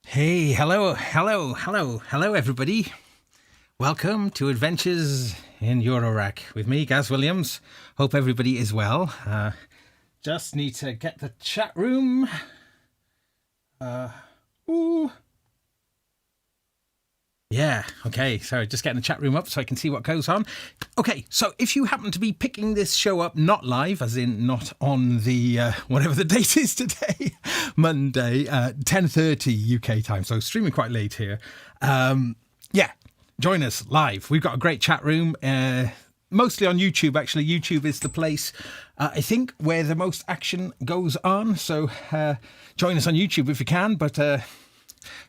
Hey, hello, everybody. Welcome to Adventures in Eurorack with me, Gaz Williams. Hope everybody is well. Just need to get the chat room. Yeah, okay, so just getting the chat room up so I can see what goes on. Okay, so if you happen to be picking this show up not live, as in not on the, whatever the date is today, Monday, 10:30 UK time, so streaming quite late here. Yeah, join us live. We've got a great chat room, mostly on YouTube, actually. YouTube is the place, I think, where the most action goes on, so join us on YouTube if you can, but...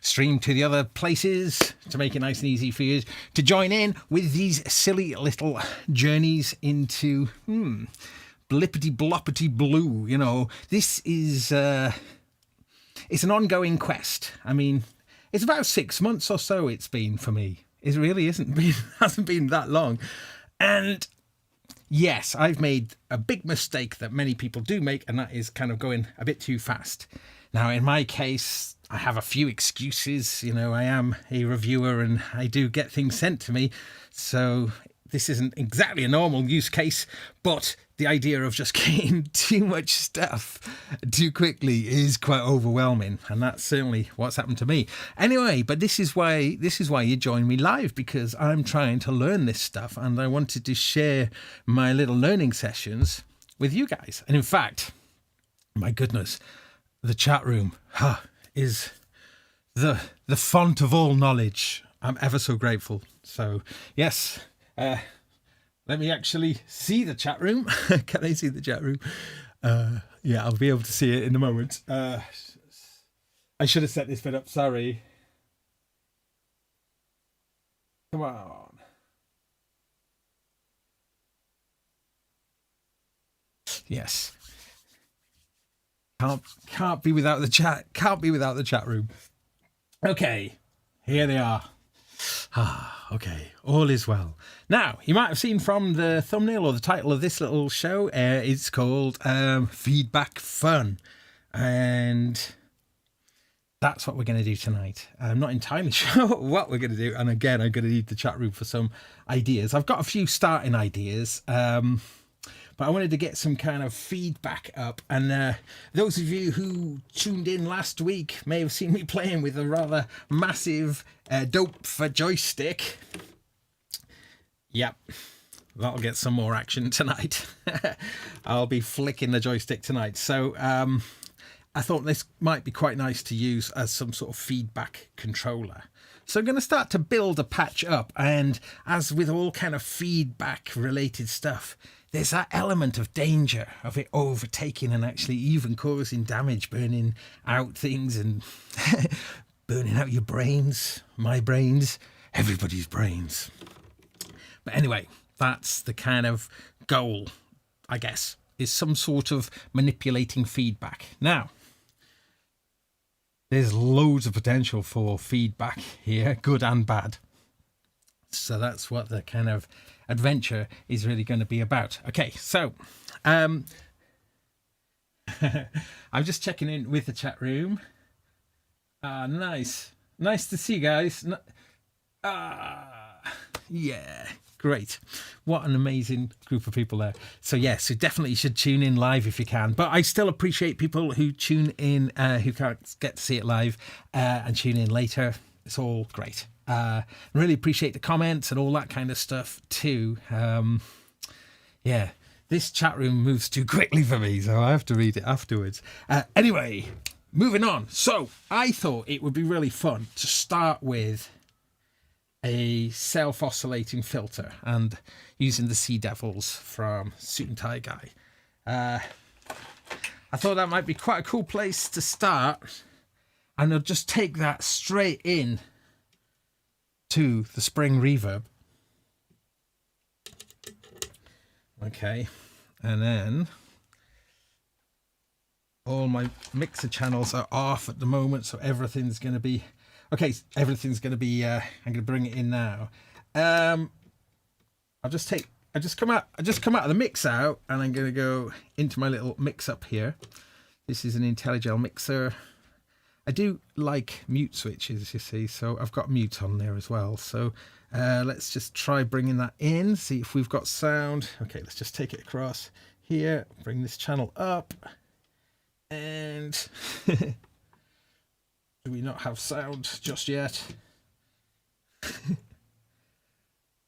stream to the other places to make it nice and easy for you to join in with these silly little journeys into blippity bloppity blue. You know, this is it's an ongoing quest. I mean, it's about 6 months or so it's been for me. It really hasn't been that long. And yes, I've made a big mistake that many people do make, and that is kind of going a bit too fast. Now, in my case, I have a few excuses. You know, I am a reviewer and I do get things sent to me. So this isn't exactly a normal use case, but the idea of just getting too much stuff too quickly is quite overwhelming. And that's certainly what's happened to me. Anyway, but this is why you join me live, because I'm trying to learn this stuff and I wanted to share my little learning sessions with you guys. And in fact, my goodness, the chat room is the font of all knowledge. I'm ever so grateful. So yes, let me actually see the chat room. Can I see the chat room? Yeah, I'll be able to see it in a moment. I should have set this bit up. Sorry. Come on. Yes. Can't be without the chat. Can't be without the chat room. Okay, here they are. Okay, all is well. Now, you might have seen from the thumbnail or the title of this little show, it's called Feedback Fun. And that's what we're going to do tonight. I'm not entirely sure what we're going to do. And again, I'm going to need the chat room for some ideas. I've got a few starting ideas. But I wanted to get some kind of feedback up. And those of you who tuned in last week may have seen me playing with a rather massive dope for joystick. Yep, that'll get some more action tonight. I'll be flicking the joystick tonight. So I thought this might be quite nice to use as some sort of feedback controller. So I'm going to start to build a patch up. And as with all kind of feedback related stuff, there's that element of danger of it overtaking and actually even causing damage, burning out things and burning out your brains, my brains, everybody's brains. But anyway, that's the kind of goal, I guess, is some sort of manipulating feedback. Now, there's loads of potential for feedback here, good and bad. So that's what the kind of adventure is really going to be about. Okay, so I'm just checking in with the chat room. Nice to see you guys. Yeah, great. What an amazing group of people there. So yes, you definitely should tune in live if you can, but I still appreciate people who tune in who can't get to see it live and tune in later. It's all great. Really appreciate the comments and all that kind of stuff too. Yeah, this chat room moves too quickly for me, so I have to read it afterwards. Anyway, moving on. So I thought it would be really fun to start with a self-oscillating filter and using the Sea Devils from Suit and Tie Guy. I thought that might be quite a cool place to start, and I'll just take that straight in to the spring reverb. Okay, and then all my mixer channels are off at the moment, so everything's going to be okay. Everything's going to be I'm going to bring it in now. I just come out of the mix out, and I'm going to go into my little mix up here. This is an IntelliGel mixer. I do like mute switches, you see, so I've got mute on there as well. So let's just try bringing that in, see if we've got sound. Okay, let's just take it across here, bring this channel up, and do we not have sound just yet?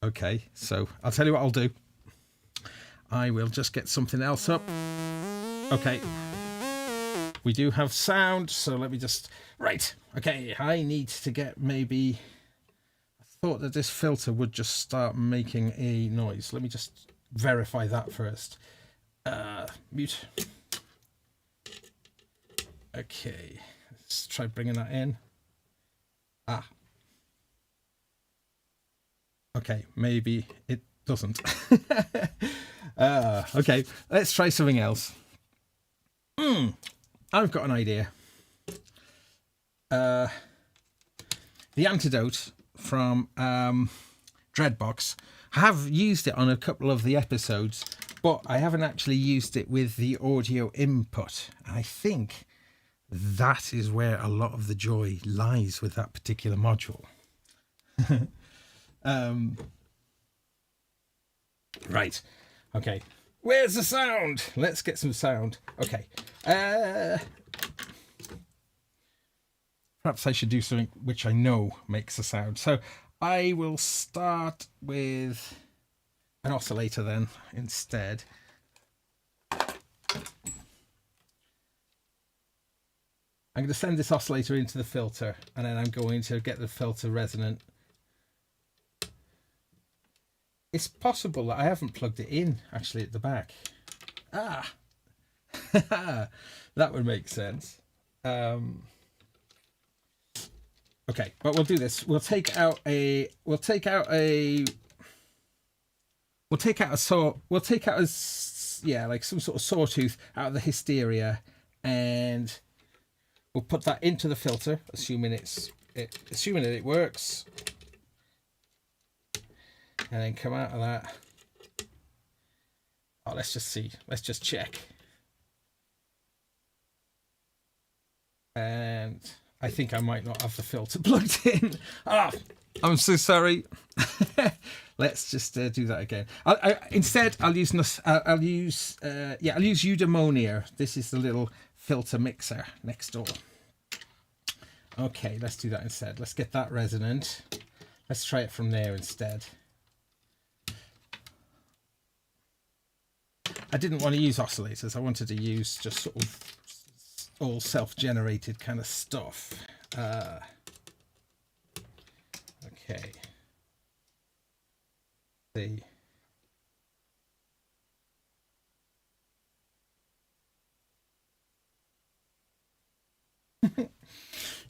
Okay, so I'll tell you what I'll do. I will just get something else up. Okay, we do have sound, so let me just... Right, okay, I need to get maybe... I thought that this filter would just start making a noise. Let me just verify that first. Mute. Okay, let's try bringing that in. Ah. Okay, maybe it doesn't. Okay, let's try something else. I've got an idea. The antidote from Dreadbox. I have used it on a couple of the episodes, but I haven't actually used it with the audio input. I think that is where a lot of the joy lies with that particular module. Right. Okay. Where's the sound? Let's get some sound. Okay. Perhaps I should do something which I know makes a sound. So I will start with an oscillator then instead. I'm going to send this oscillator into the filter, and then I'm going to get the filter resonant. It's possible that I haven't plugged it in actually at the back. Ah, that would make sense. Okay, but we'll do this. We'll take out a yeah, like some sort of sawtooth out of the hysteria, and we'll put that into the filter, assuming that it works. And then come out of that. Oh, let's just see. Let's just check. And I think I might not have the filter plugged in. Ah, I'm so sorry. Let's just do that again. Instead, I'll use eudaimonia. This is the little filter mixer next door. Okay, let's do that instead. Let's get that resonant. Let's try it from there instead. I didn't want to use oscillators. I wanted to use just sort of all self-generated kind of stuff. Okay. See.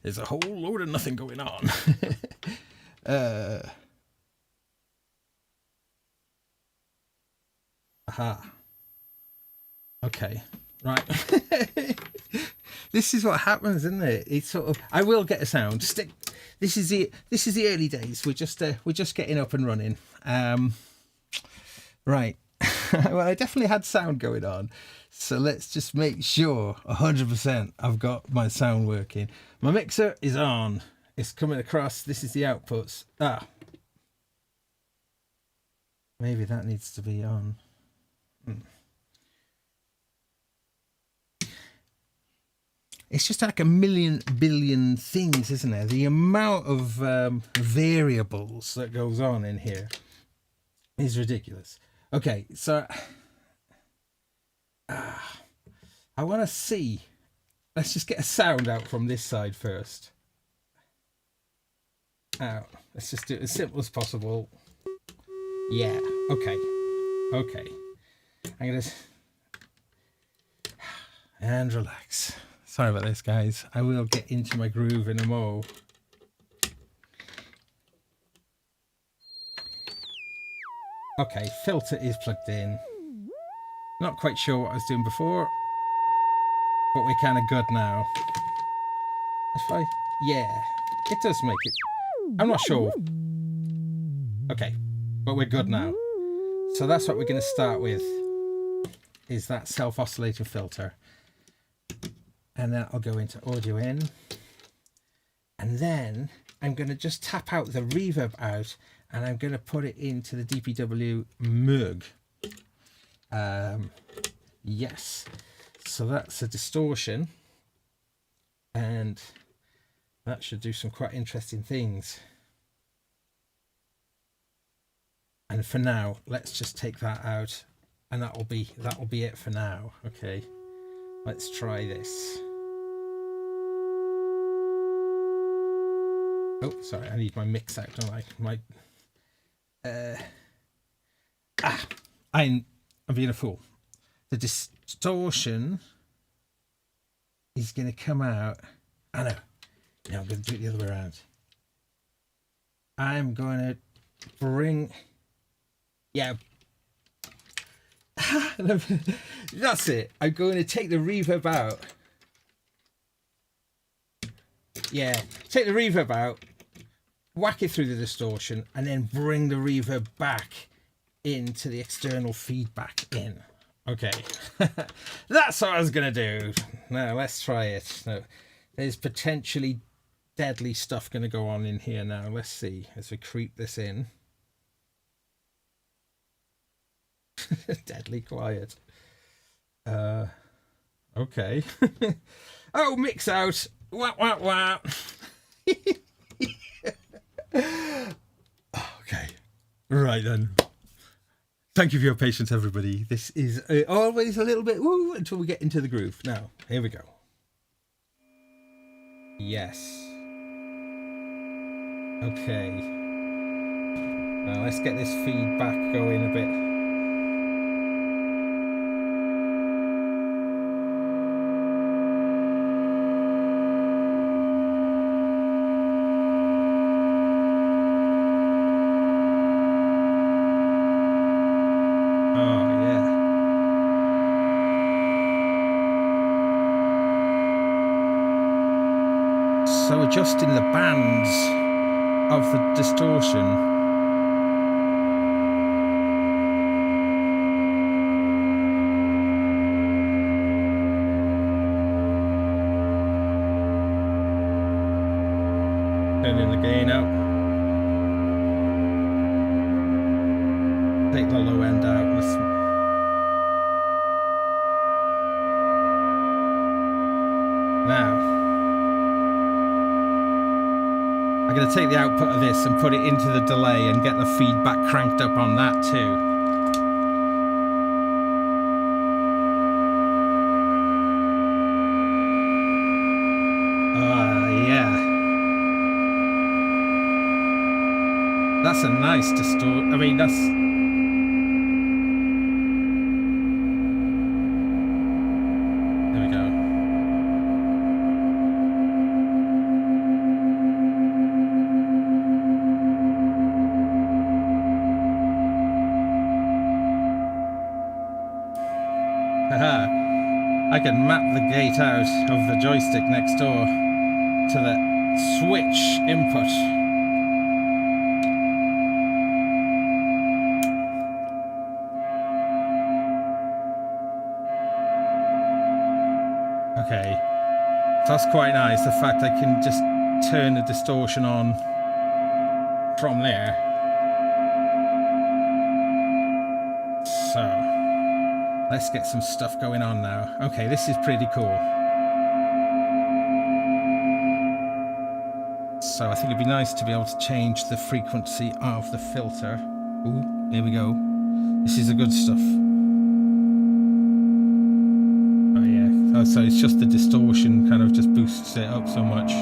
There's a whole load of nothing going on. Aha. Okay, right. This is what happens, isn't it? It's sort of, I will get a sound. This is the early days. We're just getting up and running. Right. Well, I definitely had sound going on. So let's just make sure 100% I've got my sound working. My mixer is on. It's coming across. This is the outputs. Ah. Maybe that needs to be on. It's just like a million billion things, isn't there? The amount of variables that goes on in here is ridiculous. Okay, so I want to see. Let's just get a sound out from this side first. Out. Let's just do it as simple as possible. Yeah. Okay. Okay. I'm gonna and relax. Sorry about this, guys. I will get into my groove in a mo. Okay, filter is plugged in. Not quite sure what I was doing before, but we're kind of good now. Yeah, it does make it. I'm not sure. Okay, but we're good now. So that's what we're going to start with, is that self-oscillating filter. And then I'll go into audio in. And then I'm going to just tap out the reverb out, and I'm going to put it into the DPW Moog. Yes. So that's a distortion. And that should do some quite interesting things. And for now, let's just take that out, and that will be it for now. Okay, let's try this. Oh, sorry, I need my mix out, don't I? I'm being a fool. The distortion is going to come out. I know. No, I'm going to do it the other way around. I'm going to bring. Yeah. That's it. I'm going to take the reverb out. Yeah. Take the reverb out, whack it through the distortion, and then bring the reverb back into the external feedback in. Okay. That's what I was going to do. Now, let's try it. Now, there's potentially deadly stuff going to go on in here now. Let's see as we creep this in. Deadly quiet. Okay. Oh, mix out. Wah, wah, wah. Okay. Right then. Thank you for your patience, everybody. This is always a little bit woo until we get into the groove. Now, here we go. Yes. Okay. Now let's get this feedback going a bit. So adjusting the bands of the distortion. Turning the gain up. Take the low end out. Now, I'm going to take the output of this and put it into the delay and get the feedback cranked up on that too. Yeah. That's a nice distort. I mean, that's... There we go. I can map the gate out of the joystick next door to the switch input. Okay, so that's quite nice, the fact I can just turn the distortion on from there. So let's get some stuff going on now. Okay, this is pretty cool. So I think it'd be nice to be able to change the frequency of the filter. Ooh, there we go. This is the good stuff. Oh yeah, oh, so it's just the distortion kind of just boosts it up so much.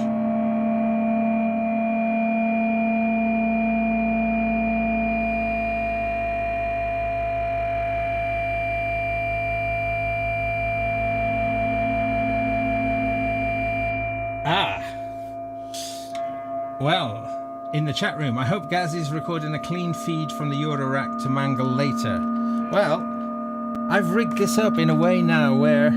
Well, in the chat room, I hope Gaz is recording a clean feed from the Eurorack to mangle later. Well, I've rigged this up in a way now where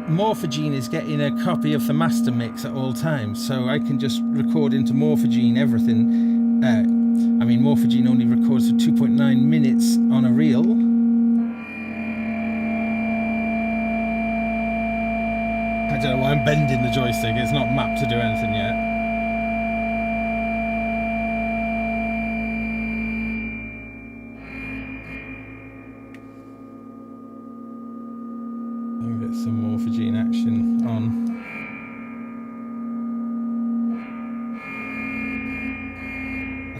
Morphogene is getting a copy of the master mix at all times, so I can just record into Morphogene everything. I mean, Morphogene only records for 2.9 minutes on a reel. I don't know why I'm bending the joystick, it's not mapped to do anything yet.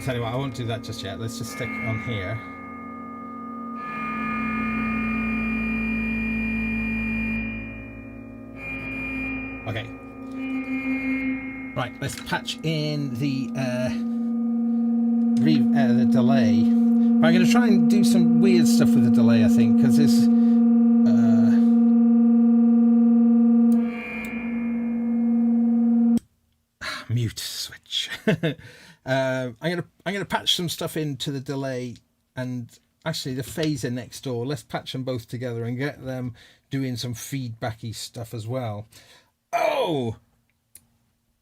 tell you what, I won't do that just yet. Let's just stick on here. Okay. Right, let's patch in the delay. But I'm going to try and do some weird stuff with the delay, I think, because it's mute switch. I'm gonna patch some stuff into the delay and actually the phaser next door. Let's patch them both together and get them doing some feedbacky stuff as well. Oh,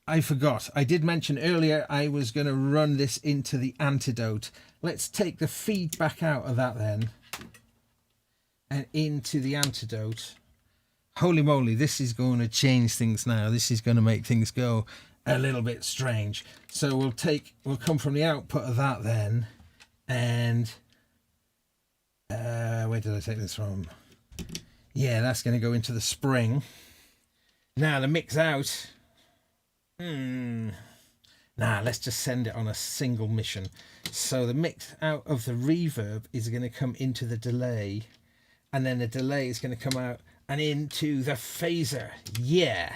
I forgot. I did mention earlier I was going to run this into the antidote. Let's take the feedback out of that then and into the antidote. Holy moly, this is going to change things now. This is going to make things go a little bit strange. So we'll come from the output of that then, and where did I take this from? Yeah, that's going to go into the spring. Now the mix out. Nah, let's just send it on a single mission. So the mix out of the reverb is going to come into the delay, and then the delay is going to come out and into the phaser. Yeah.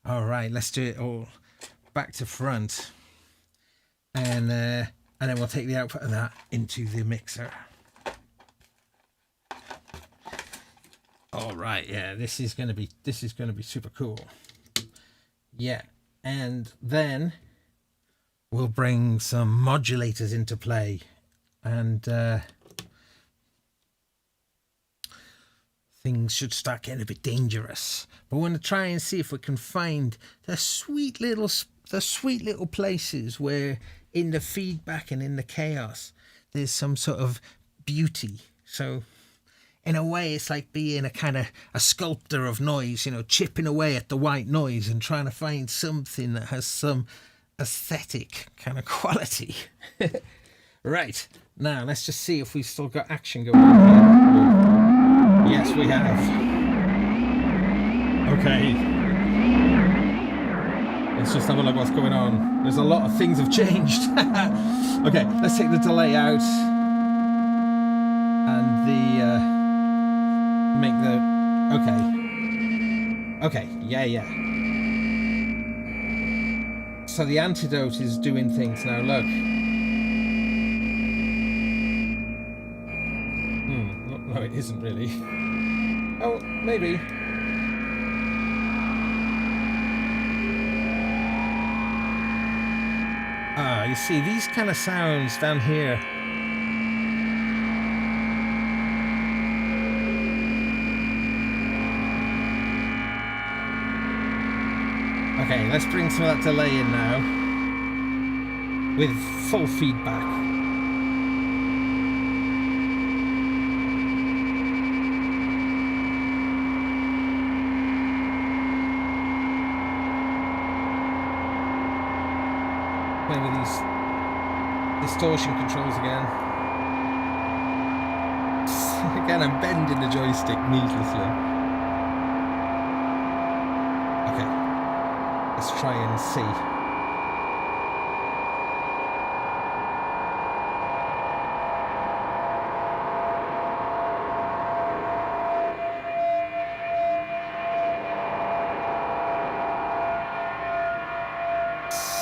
All right, let's do it all back to front, and then we'll take the output of that into the mixer. All right, yeah, this is gonna be super cool. Yeah, and then we'll bring some modulators into play, and things should start getting a bit dangerous. But we're going to try and see if we can find the sweet little places where in the feedback and in the chaos there's some sort of beauty. So in a way it's like being a kind of a sculptor of noise, you know, chipping away at the white noise and trying to find something that has some aesthetic kind of quality. Right, now let's just see if we've still got action going on here. Yes, we have. Okay. Let's just have a look what's going on. There's a lot of things have changed. Okay, let's take the delay out. And make the... Okay, yeah. So the antidote is doing things now, look. No, it isn't really. Oh, maybe. Ah, you see, these kind of sounds down here. Okay, let's bring some of that delay in now with full feedback. Playing with these distortion controls again. Again, I'm bending the joystick needlessly. Okay, let's try and see.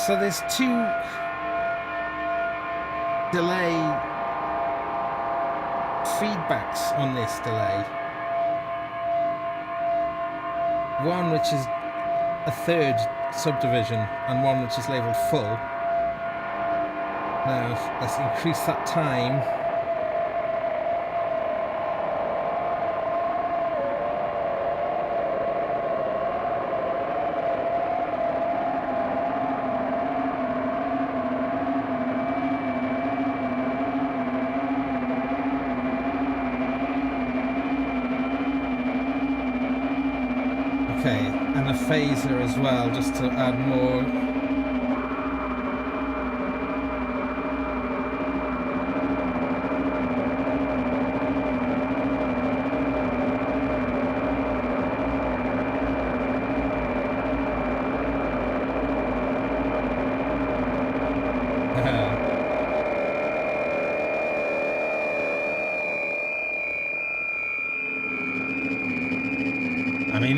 So there's two delay feedbacks on this delay. One which is a third subdivision and one which is labelled full. Now let's increase that time. Okay, and a phaser as well, just to add more.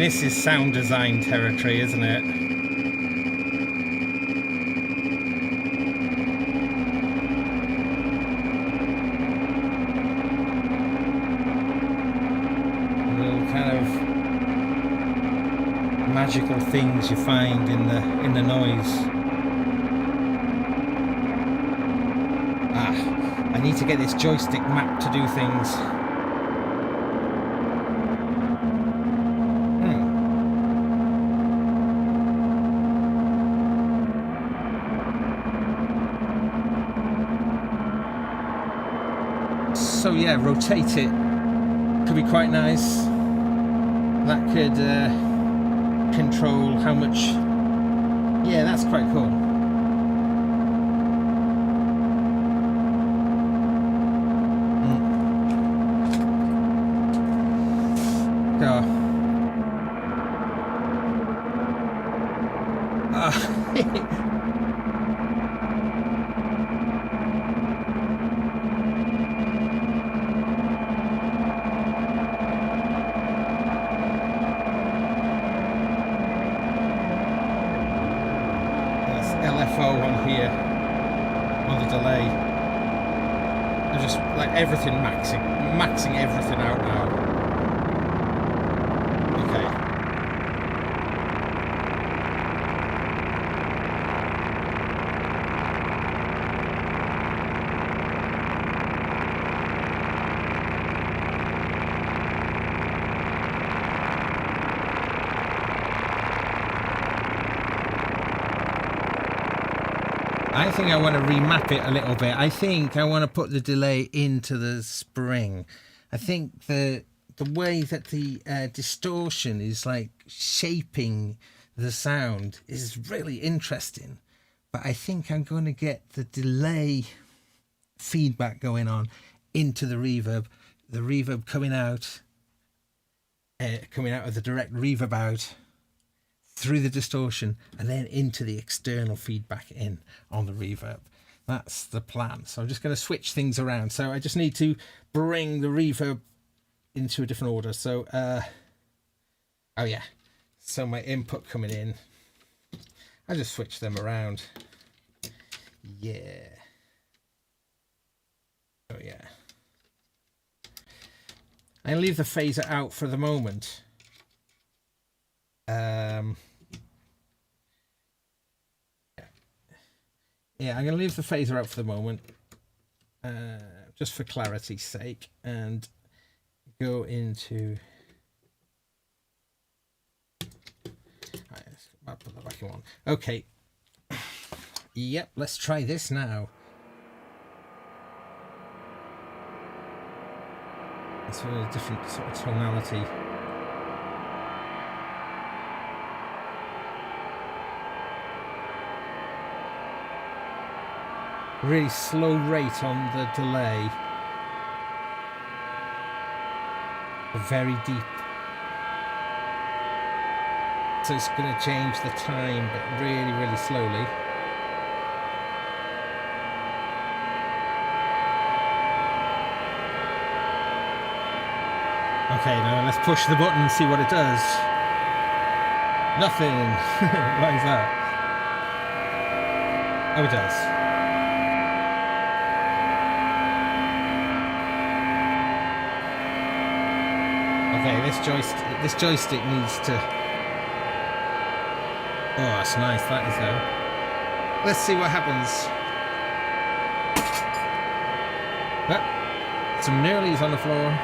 This is sound design territory, isn't it? Little kind of magical things you find in the noise. I need to get this joystick map to do things. So yeah, rotate it could be quite nice. That could control how much. Yeah, that's quite cool. Go. LFO on here on the delay. I'm just like everything maxing everything out now. Okay. I think I want to remap it a little bit. I think I want to put the delay into the spring. I think the way that the distortion is like shaping the sound is really interesting. But I think I'm going to get the delay feedback going on into the reverb coming out of the direct reverb out through the distortion and then into the external feedback in on the reverb. That's the plan. So I'm just going to switch things around. So I just need to bring the reverb into a different order. So oh yeah, so my input coming in, I just switch them around. Yeah. Oh yeah, I leave the phaser out for the moment. Yeah, I'm going to leave the phaser out for the moment, just for clarity's sake, and go into. Right, I'll put that back in one. Okay. Yep, let's try this now. It's a different sort of tonality. Really slow rate on the delay. Very deep. So it's going to change the time, but really, really slowly. Okay, now let's push the button and see what it does. Nothing. Why is that? Oh, it does. Okay, this joystick needs to. Oh, that's nice. That is though. Let's see what happens. Oh, some nearlies on the floor.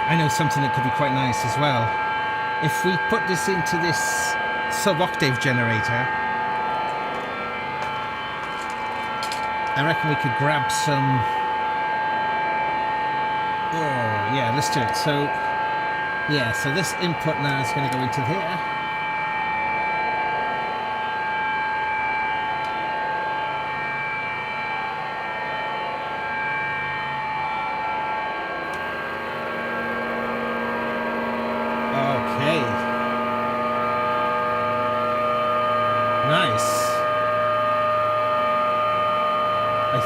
I know something that could be quite nice as well. If we put this into this sub-octave generator, I reckon we could grab some. Oh yeah, let's do it. So yeah, so this input now is going to go into here.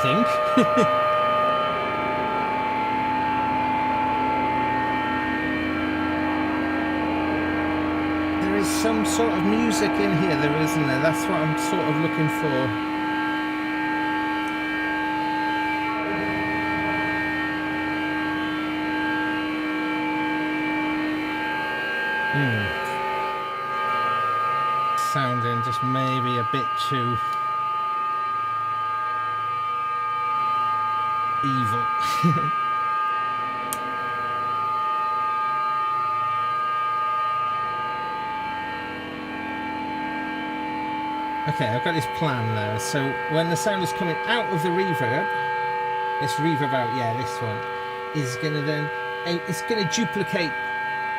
think. There is some sort of music in here, there isn't there? That's what I'm sort of looking for. Sounding just maybe a bit too evil. Okay, I've got this plan there. So when the sound is coming out of the reverb, this reverb out, yeah, this one is gonna then, it's gonna duplicate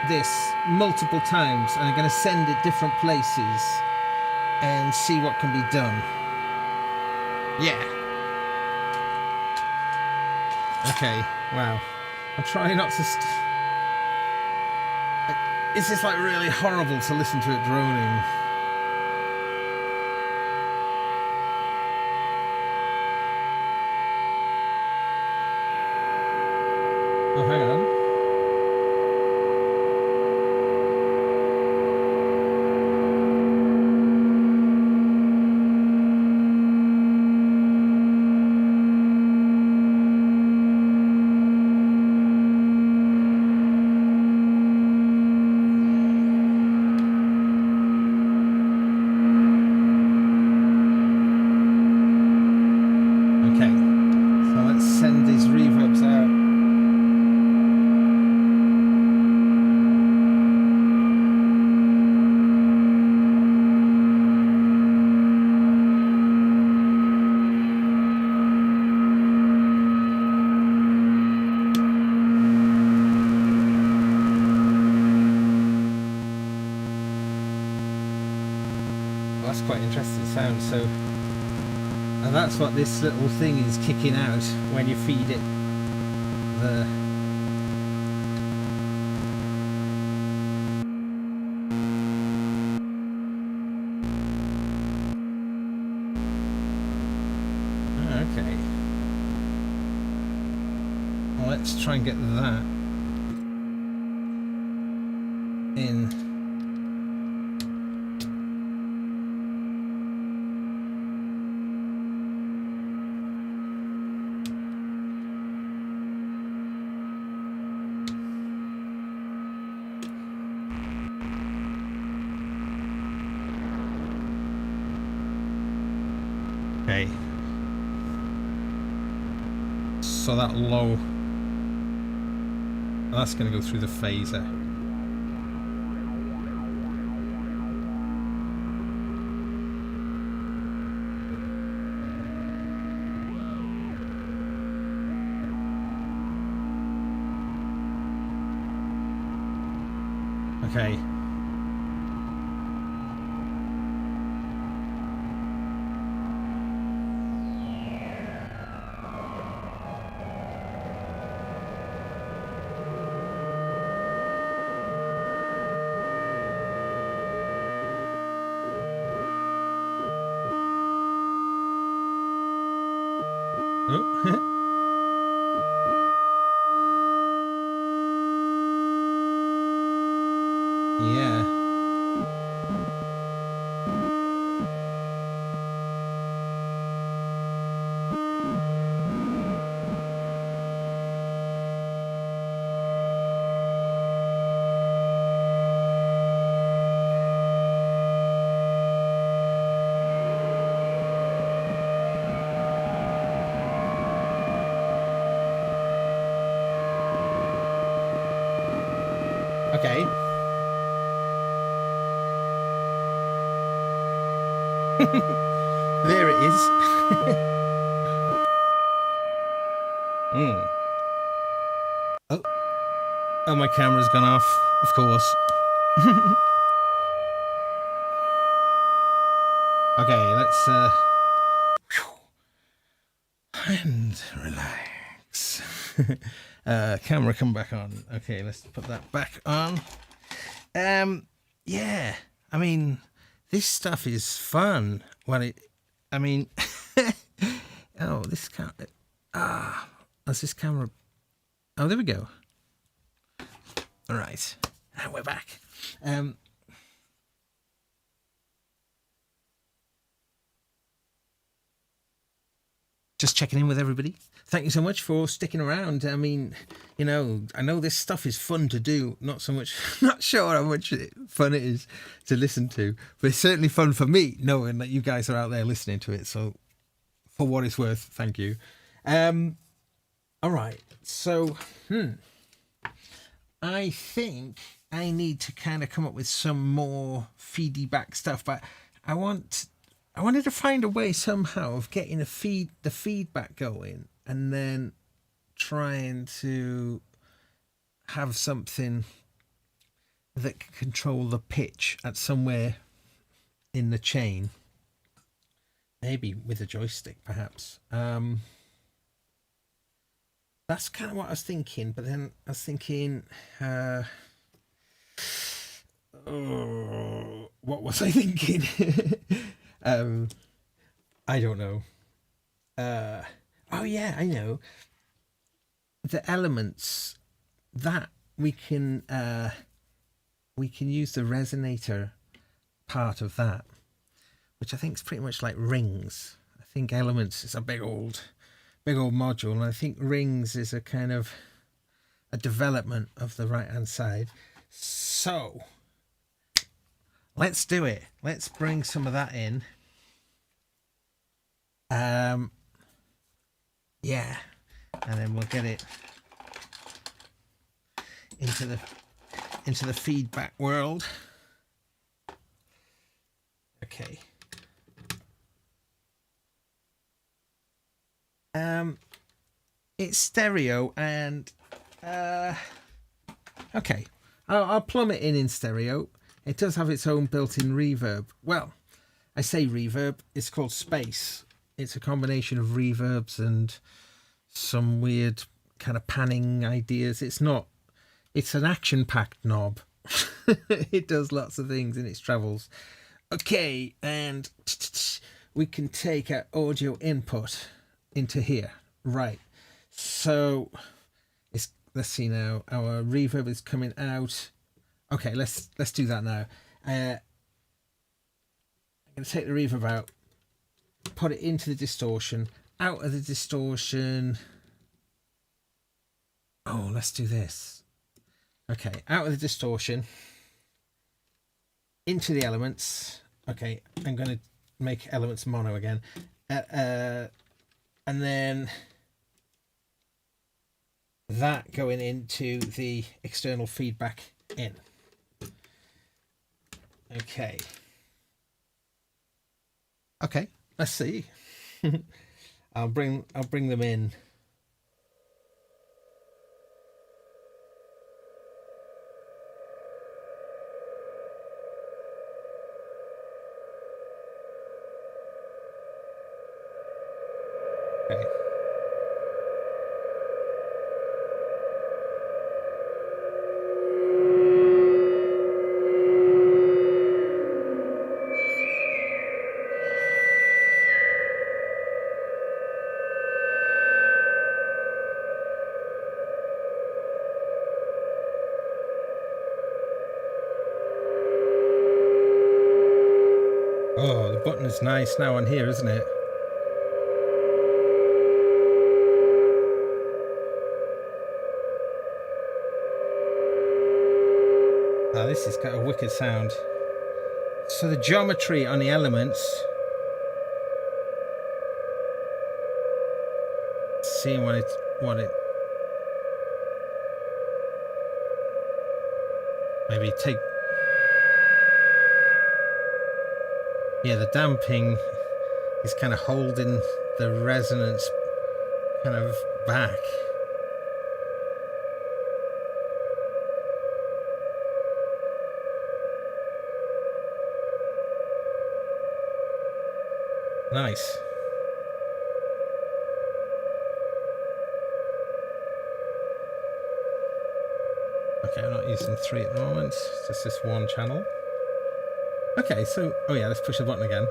this multiple times, and I'm gonna send it different places and see what can be done. Yeah. Okay, wow. I'm trying not to... It's just like really horrible to listen to it droning. Oh, hang on. That's quite interesting sound. So, and that's what this little thing is kicking out when you feed it the okay. Well, let's try and get that in. Okay, so that low, that's going to go through the phaser. Okay. Oh. Yeah. Okay. There it is. Oh. Oh, my camera's gone off, of course. Okay, let's and relax. Camera come back on. Okay, let's put that back on. Yeah, I mean, this stuff is fun. Well, I mean, Oh, this camera. That's this camera. Oh, there we go. All right. And we're back. Just checking in with everybody. Thank you so much for sticking around. I mean, you know, I know this stuff is fun to do. Not so much, not sure how much fun it is to listen to, but it's certainly fun for me knowing that you guys are out there listening to it. So for what it's worth, thank you. All right. So, I think I need to kind of come up with some more feedback stuff, but I wanted to find a way somehow of getting the feedback going and then trying to have something that can control the pitch at somewhere in the chain. Maybe with a joystick, perhaps. That's kind of what I was thinking, but then I was thinking, what was I thinking? I don't know. Oh yeah, I know. The elements that we can use the resonator part of that, which I think is pretty much like rings. I think elements is a big old module, and I think rings is a kind of a development of the right hand side. So let's do it. Let's bring some of that in. Yeah, and then we'll get it into the feedback world. Okay. It's stereo, and okay, I'll plumb it in stereo. It does have its own built-in reverb. Well, I say reverb, it's called space. It's a combination of reverbs and some weird kind of panning ideas. It's an action-packed knob. It does lots of things in its travels. Okay, and we can take our audio input into here. Right. So let's see now. Our reverb is coming out. Okay, let's do that now. I'm going to take the reverb out, put it into the distortion, out of the distortion. Oh, let's do this. Okay, out of the distortion, into the elements. Okay, I'm going to make elements mono again. And then that going into the external feedback in. Okay, let's see. I'll bring them in. Okay. Oh, the button is nice now on here, isn't it? Oh, this has got a wicked sound. So the geometry on the elements, seeing what it maybe take. Yeah, the damping is kind of holding the resonance kind of back. Nice. Okay, I'm not using 3 at the moment, just this one channel. Okay, so, oh yeah, let's push the button again.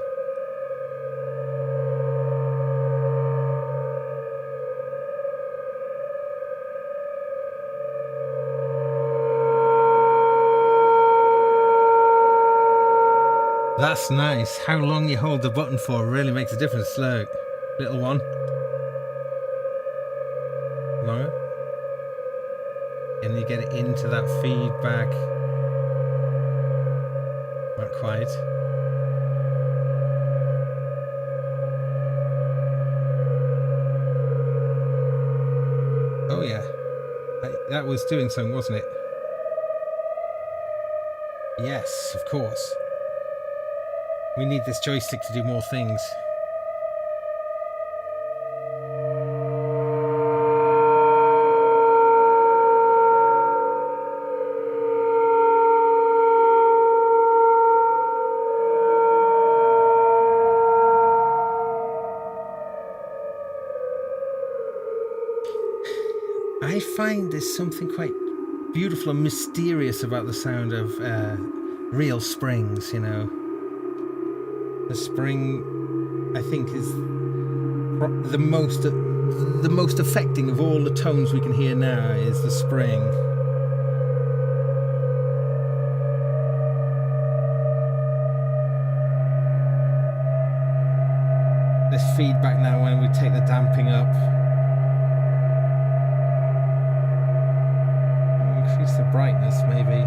That's nice. How long you hold the button for really makes a difference. Look, little one. Longer. And you get it into that feedback. Not quite. Oh yeah. That was doing something, wasn't it? Yes, of course. We need this joystick to do more things. I find there's something quite beautiful and mysterious about the sound of real springs, you know. The spring, I think, is the most affecting of all the tones we can hear now is the spring. This feedback now when we take the damping up. Increase the brightness, maybe.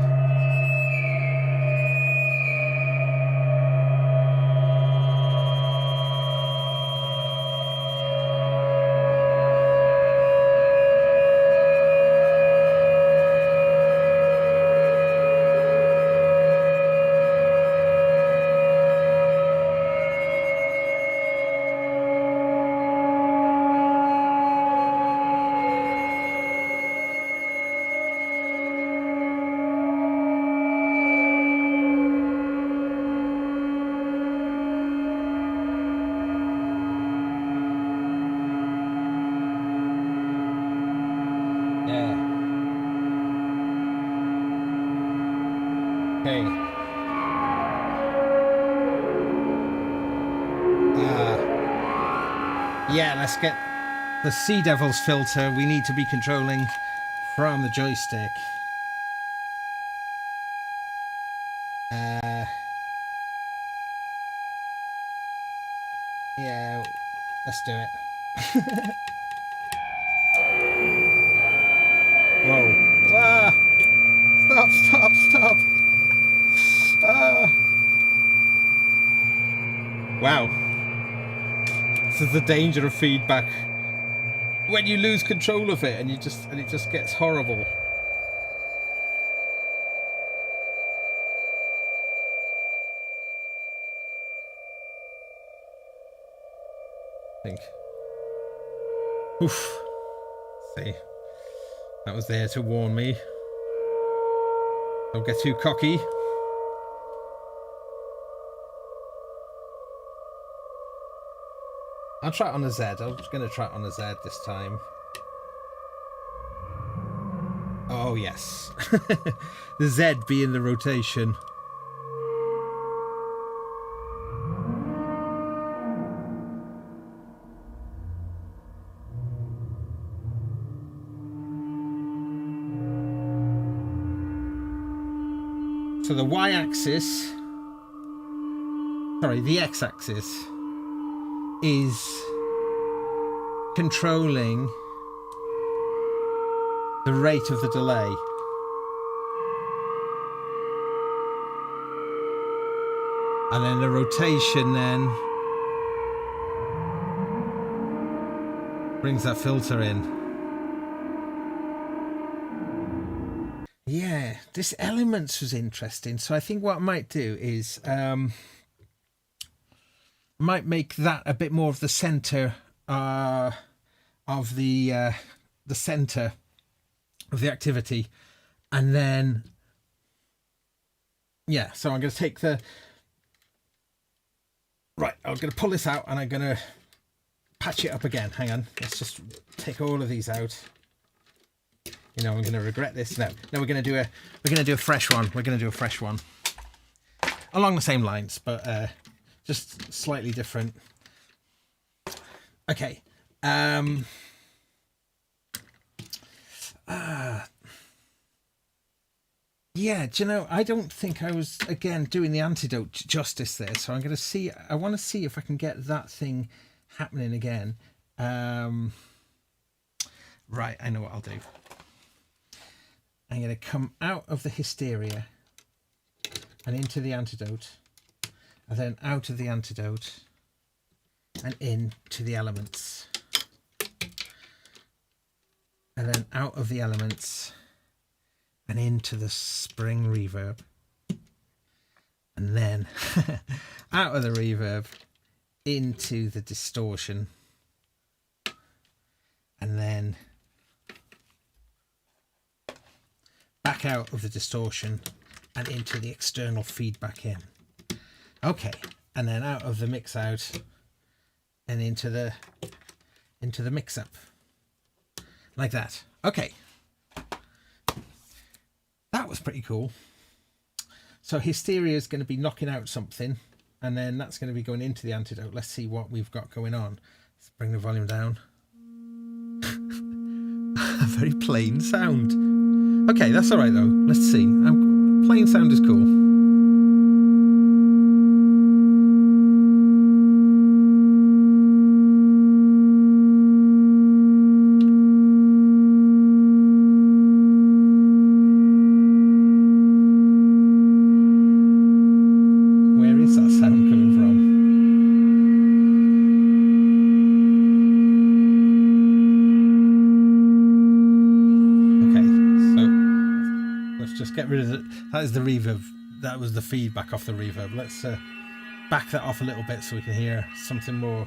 Okay. Yeah, let's get the Sea Devils filter we need to be controlling from the joystick. Yeah, let's do it. Whoa. Ah! Stop. Ah! Wow. This is the danger of feedback. When you lose control of it and it just gets horrible. I think. Oof. See. That was there to warn me. Don't get too cocky. I'll try it on a Z. I'm just going to try it on a Z this time. Oh, yes. The Z being the rotation. So the y-axis, sorry, the x-axis is controlling the rate of the delay. And then the rotation then brings that filter in. Yeah, this elements was interesting. So I think what I might do is might make that a bit more of the center of the center of the activity, and then yeah. So I'm going to take the right. I'm going to pull this out, and I'm going to patch it up again. Hang on. Let's just take all of these out. You know, I'm going to regret this. No, we're going to do a fresh one. We're going to do a fresh one along the same lines, but just slightly different. Okay. Yeah, do you know, I don't think I was, again, doing the antidote justice there. So I'm going to see, I want to see if I can get that thing happening again. Right, I know what I'll do. I'm going to come out of the hysteria and into the antidote, and then out of the antidote and into the elements. And then out of the elements and into the spring reverb. And then out of the reverb into the distortion. And then back out of the distortion and into the external feedback in. Okay, and then out of the mix out and into the mix up. Like that. Okay. That was pretty cool. So hysteria is going to be knocking out something, and then that's going to be going into the antidote. Let's see what we've got going on. Let's bring the volume down. A very plain sound. Okay, that's all right though. Let's see. Plain sound is cool. Get rid of it. That is the reverb. That was the feedback off the reverb. Let's back that off a little bit so we can hear something more.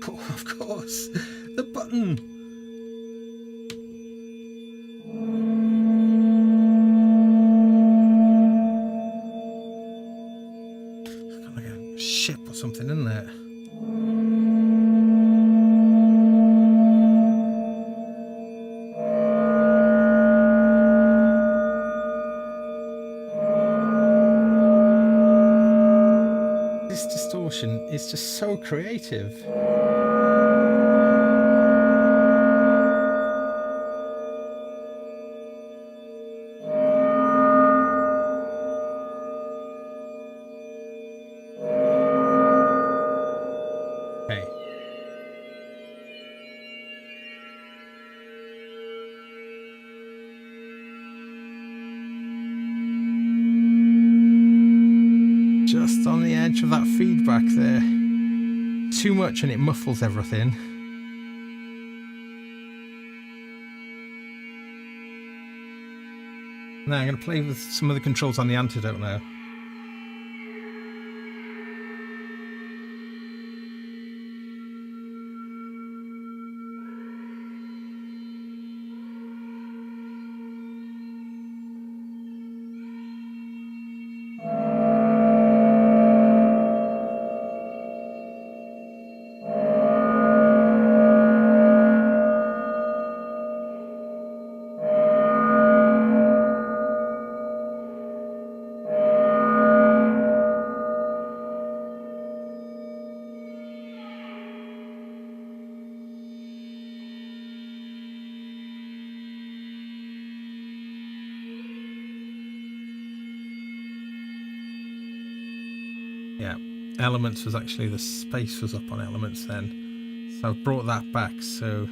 Oh, of course, the button. It's got like a ship or something in there. This distortion is just so creative. Just on the edge of that feedback there. Too much and it muffles everything. Now I'm going to play with some of the controls on the antidote now. Yeah, elements was actually, the space was up on elements then. So I've brought that back so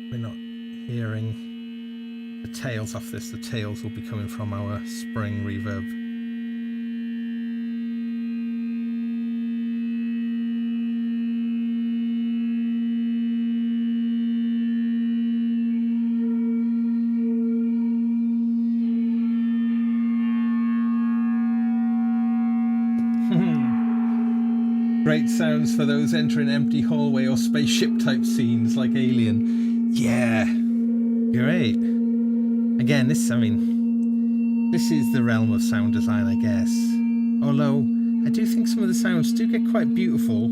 we're not hearing the tails off this. The tails will be coming from our spring reverb. Great sounds for those entering empty hallway or spaceship type scenes like Alien. Yeah, great. Again, this is the realm of sound design, I guess. Although, I do think some of the sounds do get quite beautiful.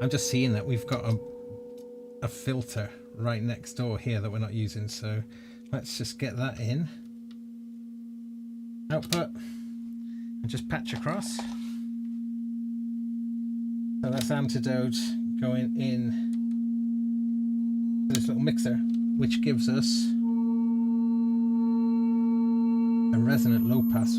I'm just seeing that we've got a filter right next door here that we're not using, so let's just get that in. Output, and just patch across. So that's antidote going in this little mixer, which gives us a resonant low pass.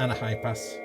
And a high pass.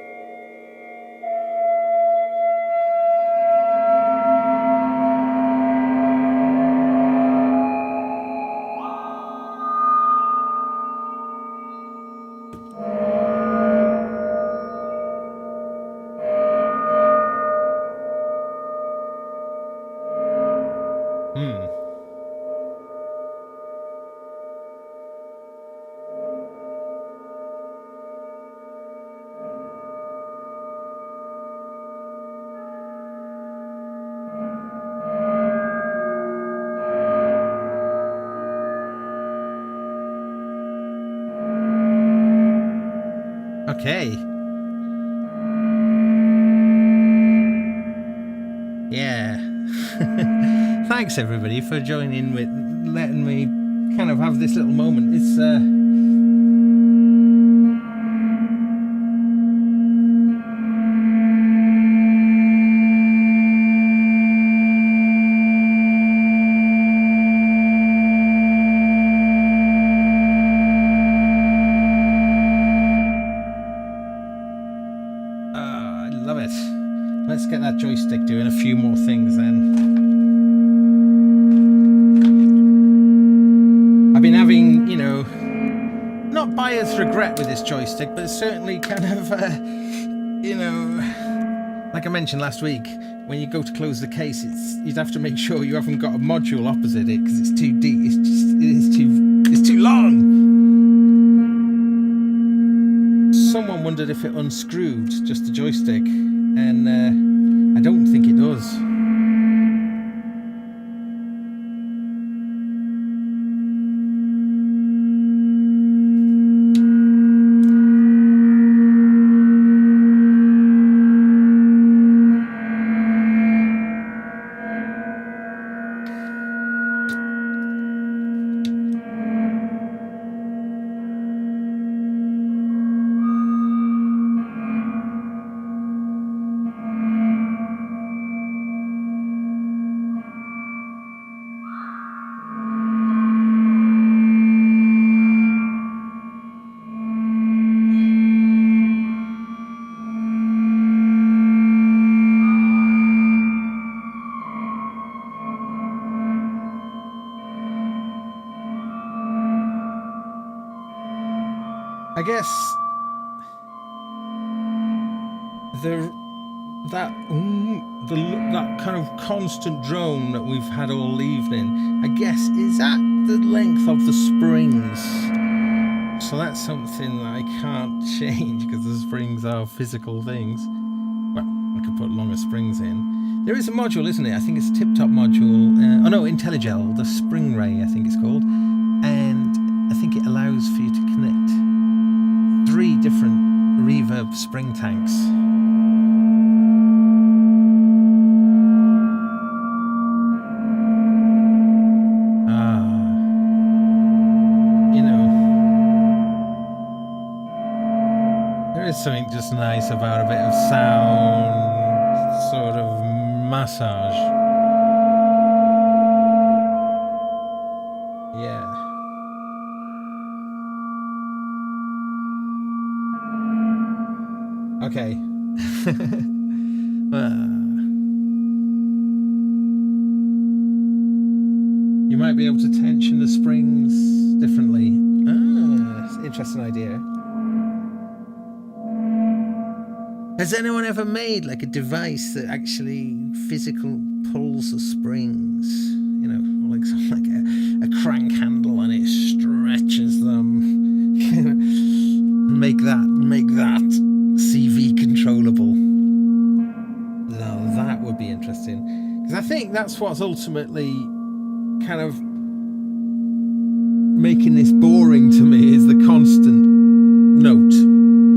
Okay. Yeah. Thanks everybody for joining with letting me kind of have this little moment. It's I love it. Let's get that joystick doing a few more things then. I've been having, you know, not buyer's regret with this joystick, but certainly kind of, you know, like I mentioned last week, when you go to close the case, you'd have to make sure you haven't got a module opposite it because it's too deep. It's too long. Someone wondered if it unscrewed just the joystick, and I don't think it does. I guess that kind of constant drone that we've had all evening, I guess, is at the length of the springs. So that's something that I can't change because the springs are physical things. Well, I could put longer springs in. There is a module, isn't it? I think it's a tip-top module. Oh no, IntelliGel, the spring ray, I think it's called. And I think it allows for you to connect 3 different reverb spring tanks. You know, there is something just nice about a bit of sound, sort of massage. Yeah. Okay. You might be able to tension the springs differently. That's an interesting idea. Has anyone ever made like a device that actually physical pulls the springs? You know, like a crank handle, and it stretches them. make that CV controllable. Now that would be interesting, because I think that's what's ultimately kind of making this boring to me, is the constant note,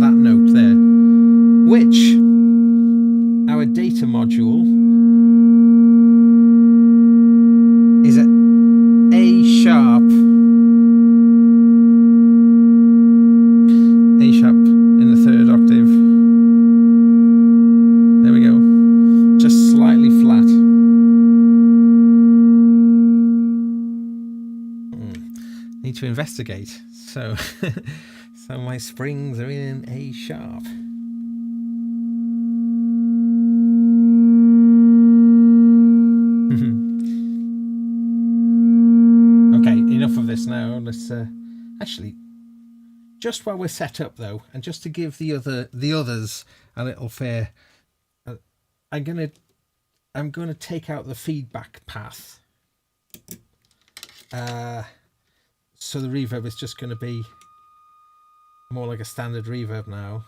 that note there, which our data module is at A sharp in the third octave. There we go, just slightly flat. Need to investigate. So so my springs are in A sharp. Okay, enough of this now. Let's actually, just while we're set up though, and just to give the others a little fare, I'm gonna take out the feedback path. So the reverb is just going to be more like a standard reverb now.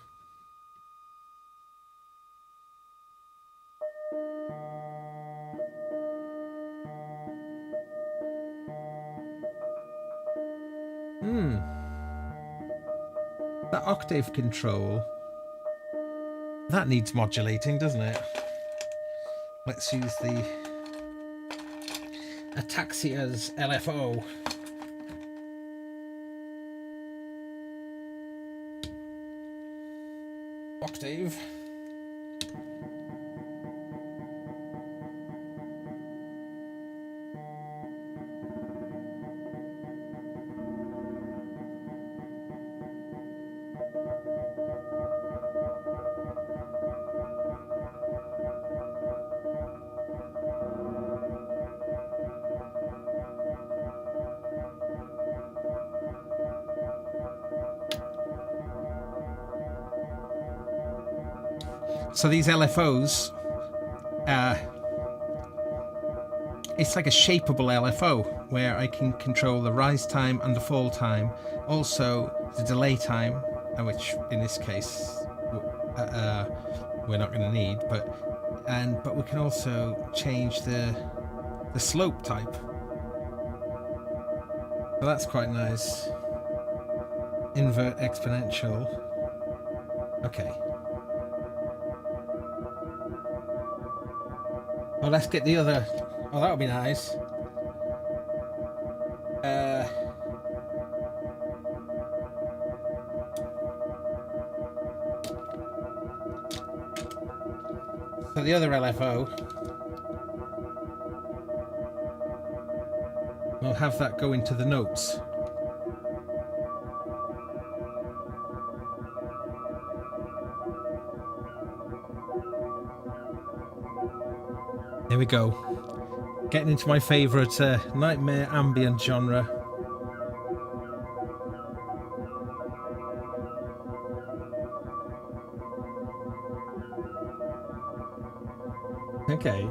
That octave control, that needs modulating, doesn't it? Let's use the Ataxia's LFO. Octave. So these LFOs, it's like a shapeable LFO where I can control the rise time and the fall time, also the delay time, which in this case we're not going to need, but we can also change the slope type. So that's quite nice. Invert exponential. Okay. Well, let's get the other. Oh, that would be nice. So the other LFO, we'll have that go into the notes. Here we go. Getting into my favourite nightmare ambient genre. Okay.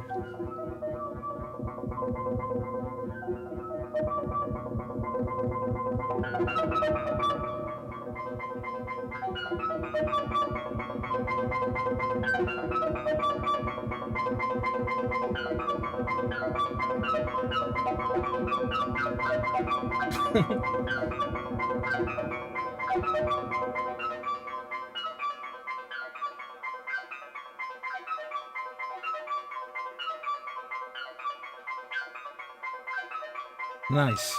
Nice,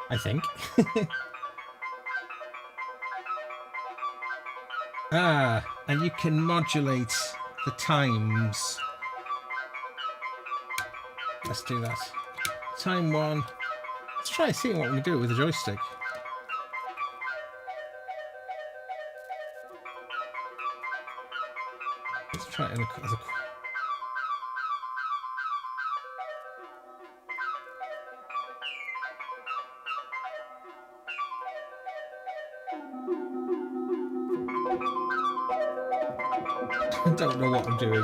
I think. And you can modulate the times. Let's do that. Time 1. Let's try seeing what we can do with the joystick. Let's try it as a... I don't know what I'm doing.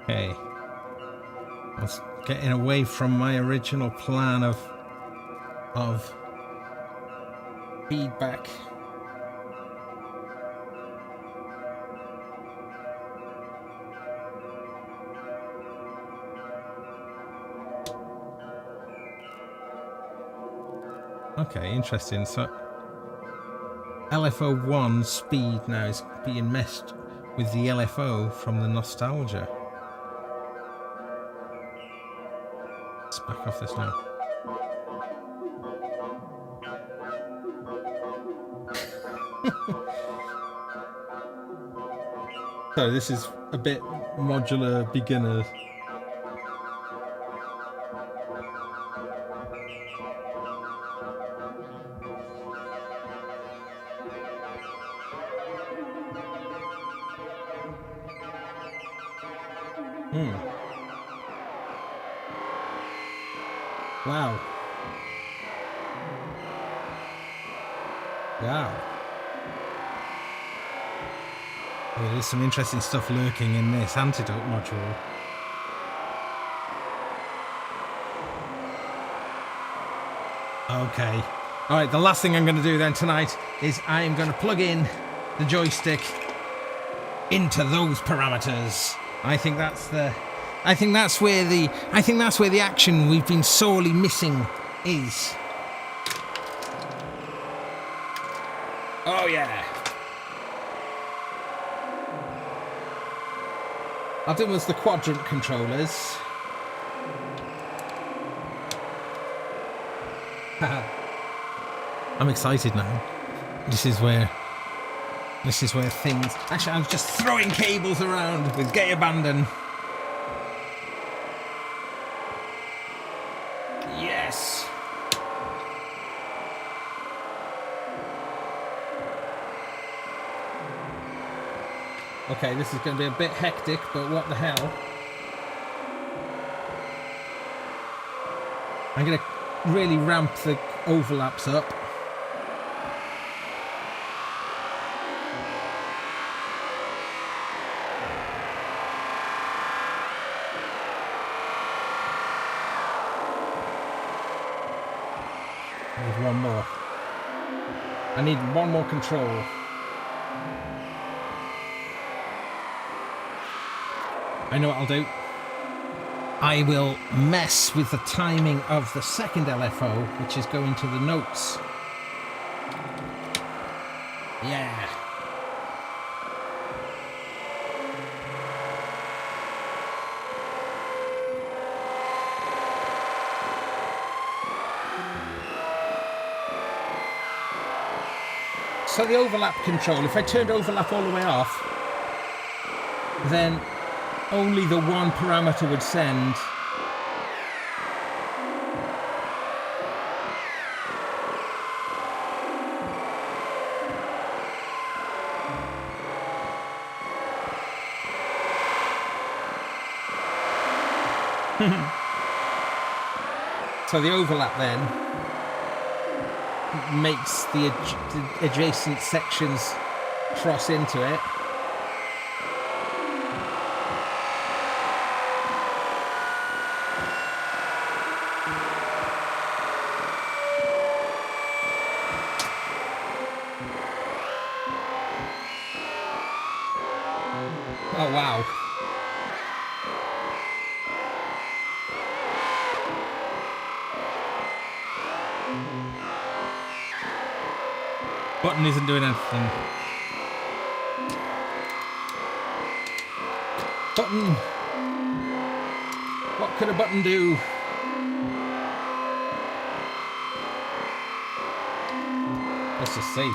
Okay. I was getting away from my original plan of feedback. Okay, interesting. So LFO1 speed now is being messed with the LFO from the nostalgia. Let's back off this now. So this is a bit modular beginner. Wow. Wow. Well, there's some interesting stuff lurking in this antidote module. Okay. All right, the last thing I'm going to do then tonight is I am going to plug in the joystick into those parameters. I think that's where the action we've been sorely missing is. Oh yeah. I've done was the quadrant controllers. I'm excited now. This is where things... Actually, I'm just throwing cables around with gay abandon. Yes. Okay, this is going to be a bit hectic, but what the hell? I'm going to really ramp the overlaps up. I need one more. I need one more control. I know what I'll do. I will mess with the timing of the second LFO, which is going to the notes. Yeah. So the overlap control, if I turned overlap all the way off, then only the one parameter would send. So the overlap then makes the adjacent sections cross into it. Oh wow. Button isn't doing anything. Button. What could a button do? Let's just see.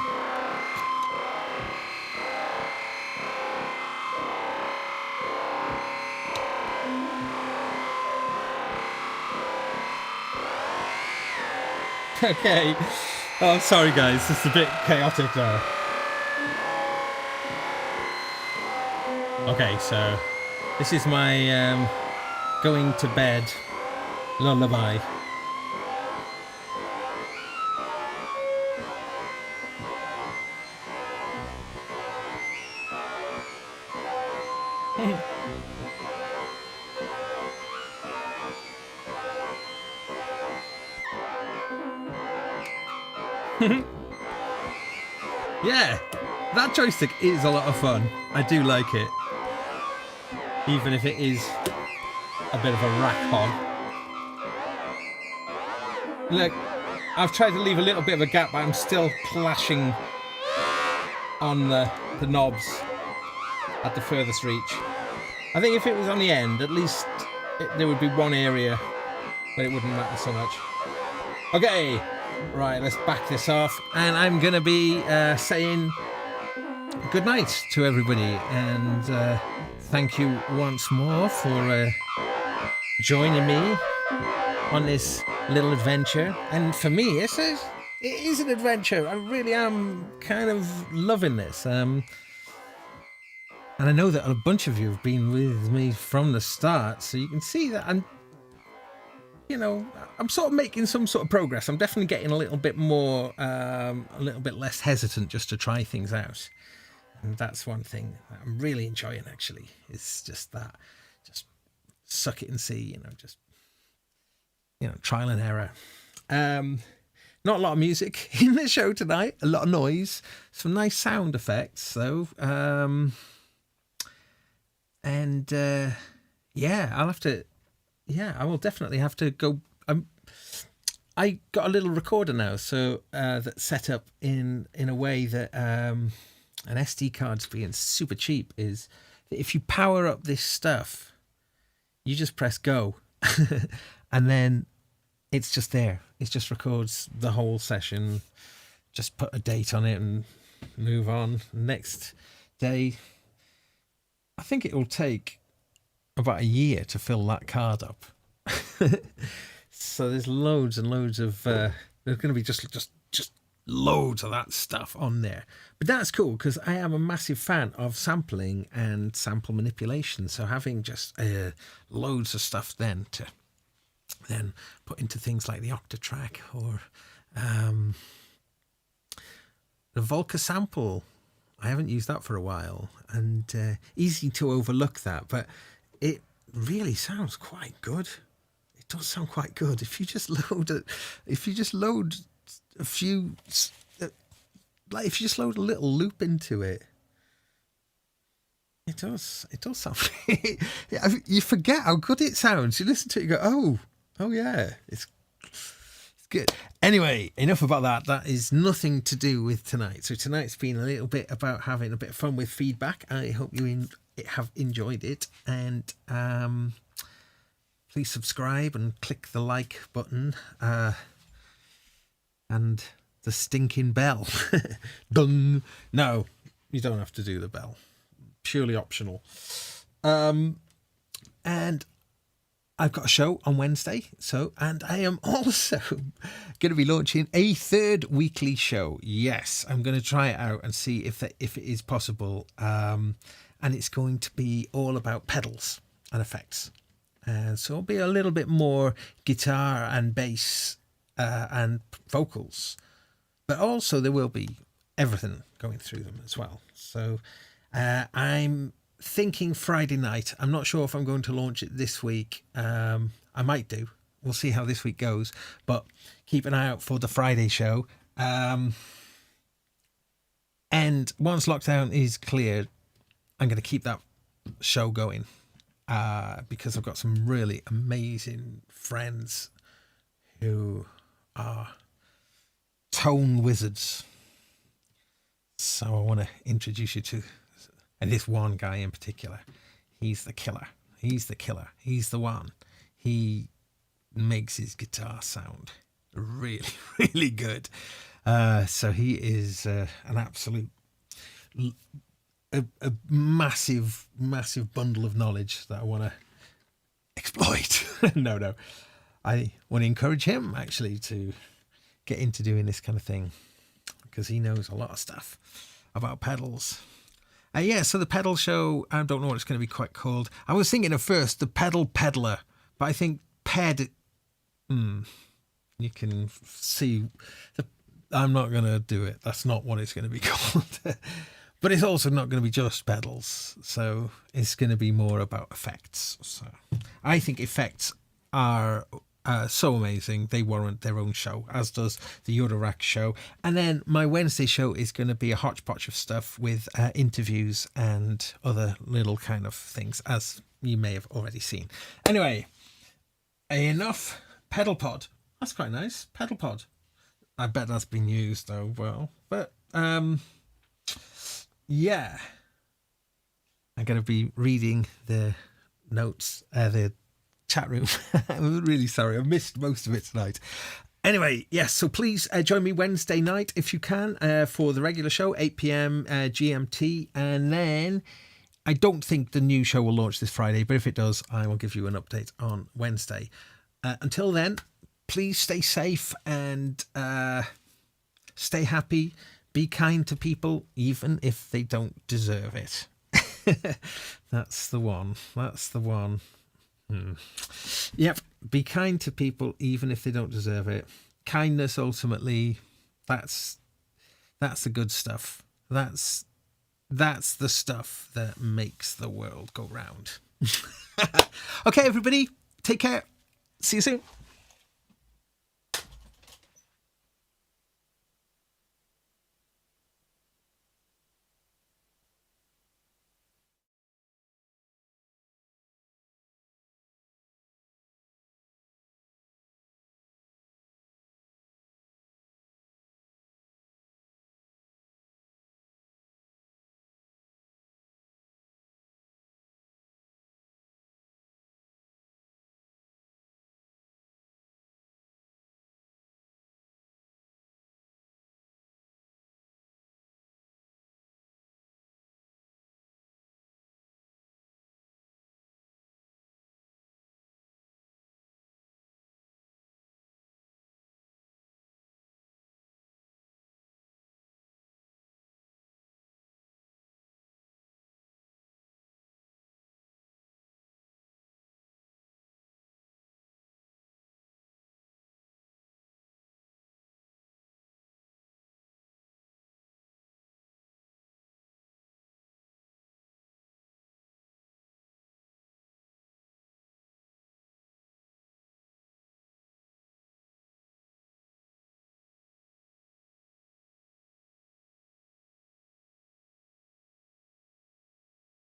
Okay. Oh, sorry guys, it's a bit chaotic now. Okay, so this is my going to bed lullaby. Yeah, that joystick is a lot of fun. I do like it. Even if it is a bit of a rack hog. Look, I've tried to leave a little bit of a gap, but I'm still clashing on the knobs at the furthest reach. I think if it was on the end, at least there would be one area where it wouldn't matter so much. Okay, right, let's back this off. And I'm going to be saying good night to everybody. And thank you once more for joining me on this little adventure. And for me, it is an adventure. I really am kind of loving this. And I know that a bunch of you have been with me from the start, so you can see that I'm sort of making some sort of progress. I'm definitely getting a little bit more, a little bit less hesitant just to try things out. And that's one thing that I'm really enjoying, actually. It's just that, just suck it and see, trial and error. Not a lot of music in the show tonight, a lot of noise, some nice sound effects, though. I will definitely have to go. I got a little recorder now, so that's set up in a way that an SD card's being super cheap is that if you power up this stuff, you just press go, and then it's just there. It just records the whole session. Just put a date on it and move on. Next day, I think it will take about a year to fill that card up. So there's loads and loads of there's going to be just loads of that stuff on there. But that's cool because I am a massive fan of sampling and sample manipulation. So having just loads of stuff then to then put into things like the Octatrack or the Volca sample. I haven't used that for a while, and easy to overlook that, but it really sounds quite good. It does sound quite good. If you just load a few, like if you just load a little loop into it, it does sound. You forget how good it sounds. You listen to it, you go, oh yeah, it's good. Anyway, enough about that. That is nothing to do with tonight. So tonight's been a little bit about having a bit of fun with feedback. I hope you have enjoyed it, and please subscribe and click the like button and the stinking bell. Dun. No, you don't have to do the bell. Purely optional. And I've got a show on Wednesday, and I am also going to be launching a third weekly show. Yes, I'm going to try it out and see if it is possible. And it's going to be all about pedals and effects. So it'll be a little bit more guitar and bass and vocals, but also there will be everything going through them as well. So I'm thinking Friday night. I'm not sure if I'm going to launch it this week. I might do. We'll see how this week goes, but keep an eye out for the Friday show. And once lockdown is cleared, I'm going to keep that show going because I've got some really amazing friends who are tone wizards. So I want to introduce you to, and this one guy in particular. He's the killer. He's the one. He makes his guitar sound really, really good. So he is an absolute, a massive bundle of knowledge that I want to exploit. No. I want to encourage him actually to get into doing this kind of thing, because he knows a lot of stuff about pedals. Yeah, so the pedal show, I don't know what it's going to be quite called. I was thinking at first the pedal peddler, but I think you can see I'm not going to do it. That's not what it's going to be called. But it's also not going to be just pedals. So it's going to be more about effects. So I think effects are so amazing. They warrant their own show, as does the Eurorack show. And then my Wednesday show is going to be a hodgepodge of stuff with interviews and other little kind of things, as you may have already seen. Anyway, enough pedal pod. That's quite nice. Pedal pod. I bet that's been used though. Well, but yeah, I'm going to be reading the notes, the chat room. I'm really sorry. I missed most of it tonight. Anyway, yes, so please join me Wednesday night if you can for the regular show, 8 p.m. GMT. And then I don't think the new show will launch this Friday, but if it does, I will give you an update on Wednesday. Until then, please stay safe and stay happy. Be kind to people, even if they don't deserve it. That's the one. That's the one. Yep. Be kind to people, even if they don't deserve it. Kindness, ultimately, that's the good stuff. That's the stuff that makes the world go round. Okay, everybody, take care. See you soon.